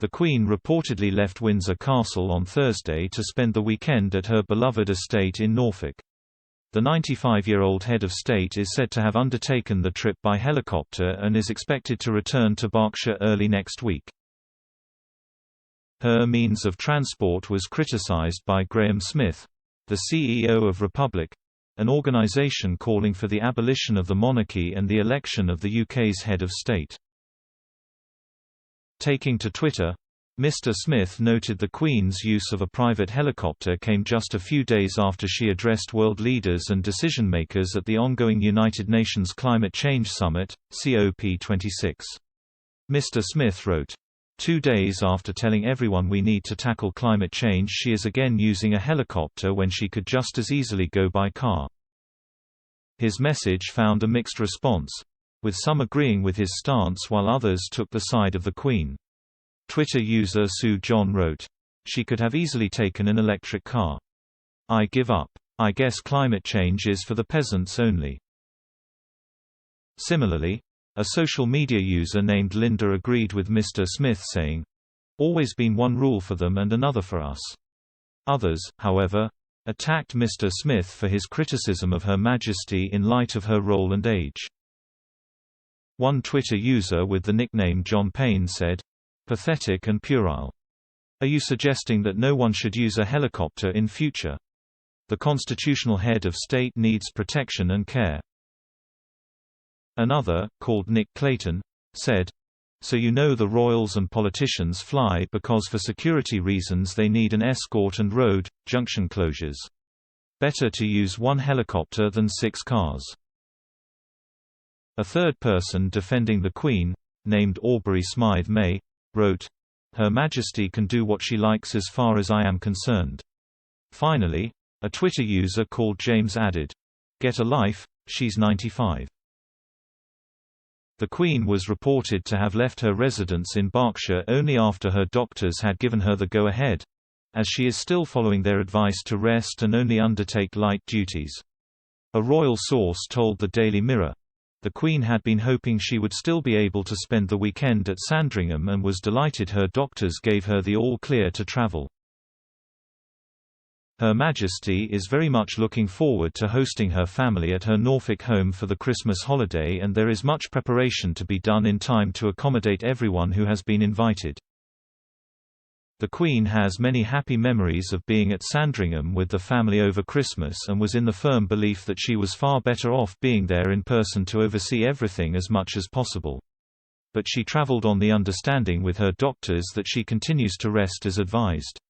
The Queen reportedly left Windsor Castle on Thursday to spend the weekend at her beloved estate in Norfolk. The 95-year-old head of state is said to have undertaken the trip by helicopter and is expected to return to Berkshire early next week. Her means of transport was criticised by Graham Smith, the CEO of Republic, an organisation calling for the abolition of the monarchy and the election of the UK's head of state. Taking to Twitter, Mr. Smith noted the Queen's use of a private helicopter came just a few days after she addressed world leaders and decision-makers at the ongoing United Nations Climate Change Summit, COP26. Mr. Smith wrote, 2 days after telling everyone we need to tackle climate change, she is again using a helicopter when she could just as easily go by car. His message found a mixed response, with some agreeing with his stance while others took the side of the Queen. Twitter user Sue John wrote, "She could have easily taken an electric car. I give up. I guess climate change is for the peasants only." Similarly, a social media user named Linda agreed with Mr. Smith, saying, "Always been one rule for them and another for us." Others, however, attacked Mr. Smith for his criticism of Her Majesty in light of her role and age. One Twitter user with the nickname John Payne said, "Pathetic and puerile. Are you suggesting that no one should use a helicopter in future? The constitutional head of state needs protection and care." Another, called Nick Clayton, said, "So you know the royals and politicians fly because for security reasons they need an escort and road, junction closures. Better to use one helicopter than 6 cars." A third person defending the Queen, named Aubrey Smythe May, wrote, "Her Majesty can do what she likes as far as I am concerned." Finally, a Twitter user called James added, "Get a life, she's 95." The Queen was reported to have left her residence in Berkshire only after her doctors had given her the go-ahead, as she is still following their advice to rest and only undertake light duties. A royal source told the Daily Mirror, "The Queen had been hoping she would still be able to spend the weekend at Sandringham and was delighted her doctors gave her the all-clear to travel. Her Majesty is very much looking forward to hosting her family at her Norfolk home for the Christmas holiday, and there is much preparation to be done in time to accommodate everyone who has been invited." The Queen has many happy memories of being at Sandringham with the family over Christmas and was in the firm belief that she was far better off being there in person to oversee everything as much as possible. But she travelled on the understanding with her doctors that she continues to rest as advised.